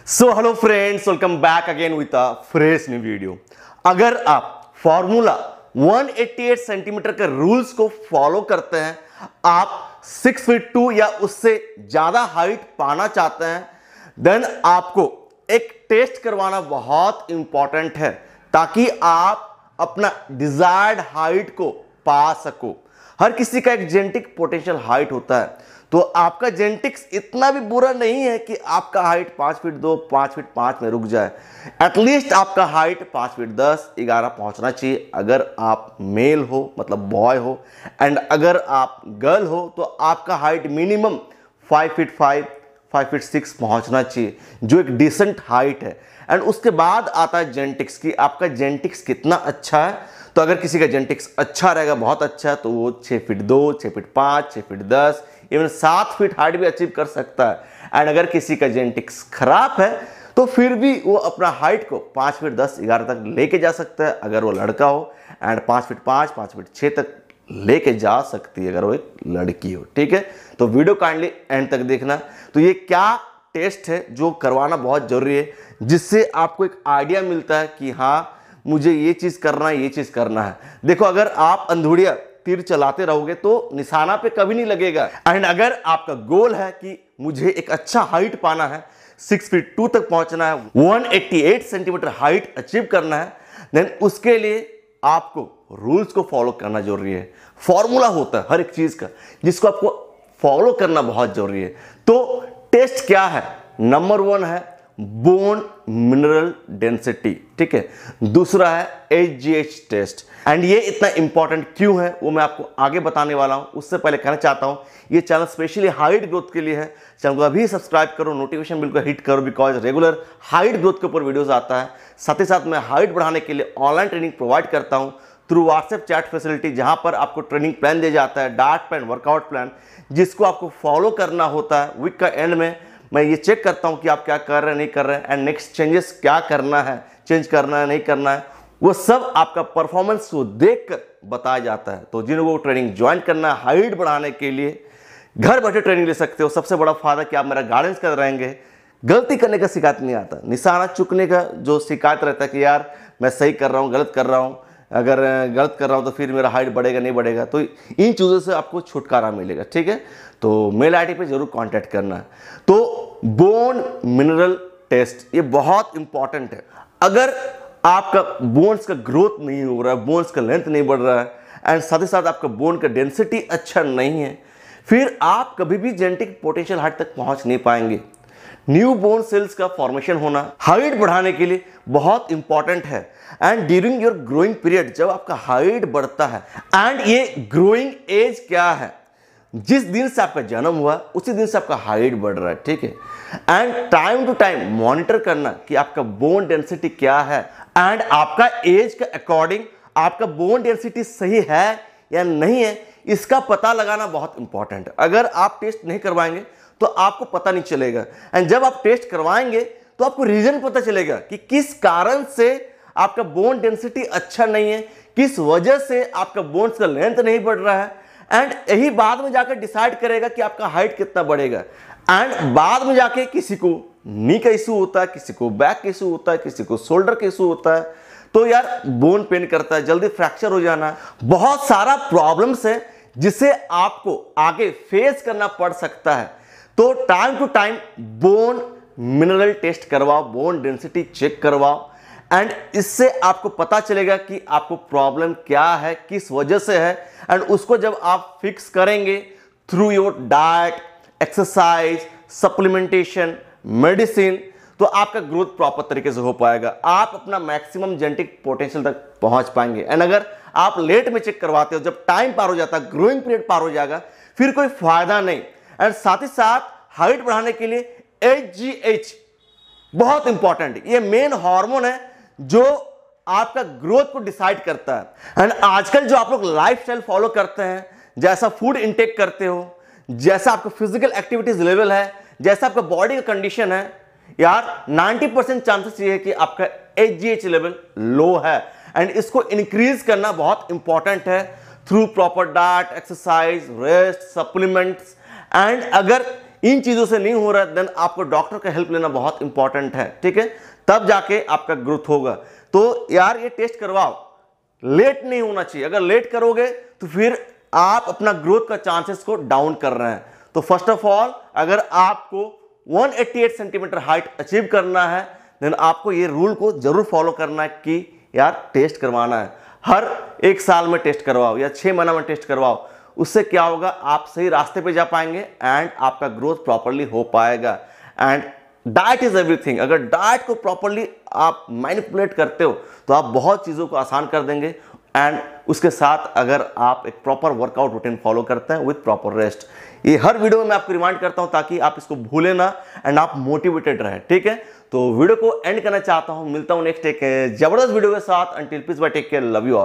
So hello friends, welcome back again with a fresh new video. अगर आप formula 188 centimetre के rules को follow करते हैं, आप 6 फीट 2 या उससे ज्यादा हाइट पाना चाहते हैं, देन आपको एक टेस्ट करवाना बहुत इंपॉर्टेंट है ताकि आप अपना डिजायर्ड हाइट को पा सको। हर किसी का एक जेनेटिक पोटेंशियल हाइट होता है, तो आपका जेनेटिक्स इतना भी बुरा नहीं है कि आपका हाइट 5 फीट 2, 5 फीट 5 में रुक जाए। एटलीस्ट आपका हाइट 5 फीट 10, 11 पहुंचना चाहिए अगर आप मेल हो, मतलब बॉय हो, एंड अगर आप गर्ल हो तो आपका हाइट मिनिमम 5 फीट 5, 5 फीट 6 पहुंचना चाहिए, जो एक डिसेंट हाइट है। एंड उसके बाद आता है जेनेटिक्स की आपका जेनेटिक्स कितना अच्छा है। तो अगर किसी का जेनेटिक्स अच्छा रहेगा, बहुत अच्छा है, तो वो 6 feet 2, 6 feet 5, 6 feet 10, even 7 feet height भी अचीव कर सकता है। एंड अगर किसी का जेनेटिक्स खराब है तो फिर भी वो अपना हाइट को 5 फीट 10, 11 तक लेके जा सकता है अगर वो लड़का हो, एंड 5 फीट 5, 5 फीट 6 तक लेके जा सकती है अगर वो एक लड़की हो। ठीक है, तो वीडियो काइंडली एंड तक देखना। तो ये क्या टेस्ट है जो करवाना बहुत जरूरी है, जिससे आपको एक आइडिया मिलता है कि हाँ मुझे ये चीज करना है, ये चीज करना है। देखो, अगर आप अंधुड़िया तीर चलाते रहोगे तो निशाना पे कभी नहीं लगेगा। एंड अगर आपका गोल है कि मुझे एक अच्छा हाइट पाना है, 6 फीट 2 तक पहुंचना है, 188 सेंटीमीटर हाइट अचीव करना है, देन उसके लिए आपको रूल्स को फॉलो करना जरूरी है। फॉर्मूला होता है हर एक चीज का, जिसको आपको फॉलो करना बहुत जरूरी है। तो टेस्ट क्या है? नंबर 1 है बोन मिनरल डेंसिटी। ठीक है, दूसरा है HGH टेस्ट। एंड ये इतना इंपॉर्टेंट क्यों है वो मैं आपको आगे बताने वाला हूं। उससे पहले कहना चाहता हूं ये चैनल स्पेशली हाइट ग्रोथ के लिए है। चैनल को अभी सब्सक्राइब करो, नोटिफिकेशन बिल को हिट करो, बिकॉज रेगुलर हाइट ग्रोथ के ऊपर वीडियोस आता है। साथ ही साथ मैं हाइट बढ़ाने के लिए ऑनलाइन ट्रेनिंग प्रोवाइड करता हूं थ्रू व्हाट्सएप चैट फैसिलिटी, जहां पर आपको ट्रेनिंग प्लान दिया जाता है, डाइट प्लान, वर्कआउट प्लान, जिसको आपको फॉलो करना होता है। वीक का एंड में मैं ये चेक करता हूं कि आप क्या कर रहे हैं, नहीं कर रहे हैं, एंड नेक्स्ट चेंजेस क्या करना है, चेंज करना है, नहीं करना है, वो सब आपका परफॉर्मेंस को देखकर बताया जाता है। तो जिनको ट्रेनिंग ज्वाइन करना है हाइट बढ़ाने के लिए, घर बैठे ट्रेनिंग ले सकते हो। सबसे बड़ा फायदा कि आप मेरा गाइडेंस कर रहेंगे, गलती करने का शिकायत नहीं आता। निशाना चुकने का जो शिकायत रहता है कि यार मैं सही कर रहा हूँ, गलत कर रहा हूँ, अगर गलत कर रहा हूँ तो फिर मेरा हाइट बढ़ेगा नहीं बढ़ेगा, तो इन चीज़ों से आपको छुटकारा मिलेगा। ठीक है, तो मेल आईडी पे जरूर कांटेक्ट करना है। तो बोन मिनरल टेस्ट ये बहुत इंपॉर्टेंट है। अगर आपका बोन्स का ग्रोथ नहीं हो रहा है, बोन्स का लेंथ नहीं बढ़ रहा है, एंड साथ ही साथ आपका बोन का डेंसिटी अच्छा नहीं है, फिर आप कभी भी जेनेटिक पोटेंशियल हाइट तक पहुंच नहीं पाएंगे। न्यू बोन सेल्स का फॉर्मेशन होना हाइट बढ़ाने के लिए बहुत इंपॉर्टेंट है। And during your growing period जब आपका हाइट बढ़ता है, एंड ये ग्रोइंग एज क्या है, जिस दिन से आपका जन्म हुआ उसी दिन से आपका हाइट बढ़ रहा है। ठीक है, and time to time monitor करना कि आपका बोन डेंसिटी क्या है, एंड आपका एज के अकॉर्डिंग आपका बोन डेंसिटी सही है या नहीं है, इसका पता लगाना बहुत इंपॉर्टेंट है। अगर आप टेस्ट नहीं करवाएंगे तो आपको पता नहीं चलेगा, एंड जब आप टेस्ट करवाएंगे तो आपको रीजन पता चलेगा कि किस कारण से आपका बोन डेंसिटी अच्छा नहीं है, किस वजह से आपका बोन्स का लेंथ नहीं बढ़ रहा है। एंड यही बाद में जाकर डिसाइड करेगा कि आपका हाइट कितना बढ़ेगा। एंड बाद में जाके किसी को नी का इशू होता है, किसी को बैक का इशू होता है, किसी को शोल्डर का इशू होता है, तो यार बोन पेन करता है, जल्दी फ्रैक्चर हो जाना, बहुत सारा प्रॉब्लम्स है जिसे आपको आगे फेस करना पड़ सकता है। तो time to time bone mineral test करवाओ, बोन डेंसिटी चेक करवाओ, एंड इससे आपको पता चलेगा कि आपको प्रॉब्लम क्या है, किस वजह से है। एंड उसको जब आप फिक्स करेंगे through your diet, exercise, supplementation, medicine, तो आपका ग्रोथ प्रॉपर तरीके से हो पाएगा, आप अपना मैक्सिमम जेनेटिक पोटेंशियल तक पहुंच पाएंगे। एंड अगर आप लेट में चेक करवाते हो, जब टाइम पार हो जाता है, ग्रोइंग पीरियड पार हो जाएगा, फिर कोई फायदा नहीं। एंड साथ ही साथ हाइट बढ़ाने के लिए HGH बहुत इंपॉर्टेंट है। ये मेन हार्मोन है जो आपका ग्रोथ को डिसाइड करता है। एंड आजकल जो आप लोग लाइफस्टाइल फॉलो करते हैं, जैसा फूड इंटेक करते हो, जैसा आपका फिजिकल एक्टिविटीज लेवल है, जैसा आपका बॉडी का कंडीशन है, यार 90% चांसेस ये है कि आपका HGH लेवल लो है। एंड इसको इंक्रीज करना बहुत इंपॉर्टेंट है through proper diet, exercise, rest, supplements. And अगर इन चीजों से नहीं हो रहा है, देन आपको डॉक्टर का हेल्प लेना बहुत इंपॉर्टेंट है, ठीक है, तब जाके आपका ग्रोथ होगा। तो यार ये टेस्ट करवाओ, लेट नहीं होना चाहिए। अगर लेट करोगे तो फिर आप अपना ग्रोथ का चांसेस को डाउन कर रहे हैं। तो फर्स्ट ऑफ ऑल, अगर आपको 188 सेंटीमीटर हाइट अचीव करना है, देन आपको ये रूल को जरूर फॉलो करना है कि यार टेस्ट करवाना है। हर 1 साल में टेस्ट करवाओ या 6 महीना में टेस्ट करवाओ। उससे क्या होगा, आप सही रास्ते पे जा पाएंगे एंड आपका ग्रोथ प्रॉपरली हो पाएगा। And diet is everything. अगर डाइट को प्रॉपरली आप मैनिपुलेट करते हो तो आप बहुत चीज़ों को आसान कर देंगे। एंड उसके साथ अगर आप एक प्रॉपर वर्कआउट रूटीन फॉलो करते हैं विथ प्रॉपर रेस्ट, ये हर वीडियो में मैं आपको रिमाइंड करता हूं ताकि आप इसको भूलें ना एंड आप मोटिवेटेड रहें, ठीक है। तो वीडियो को एंड करना चाहता हूं, मिलता हूं नेक्स्ट एक जबरदस्त वीडियो के साथ। Until peace bye, take care, love you all.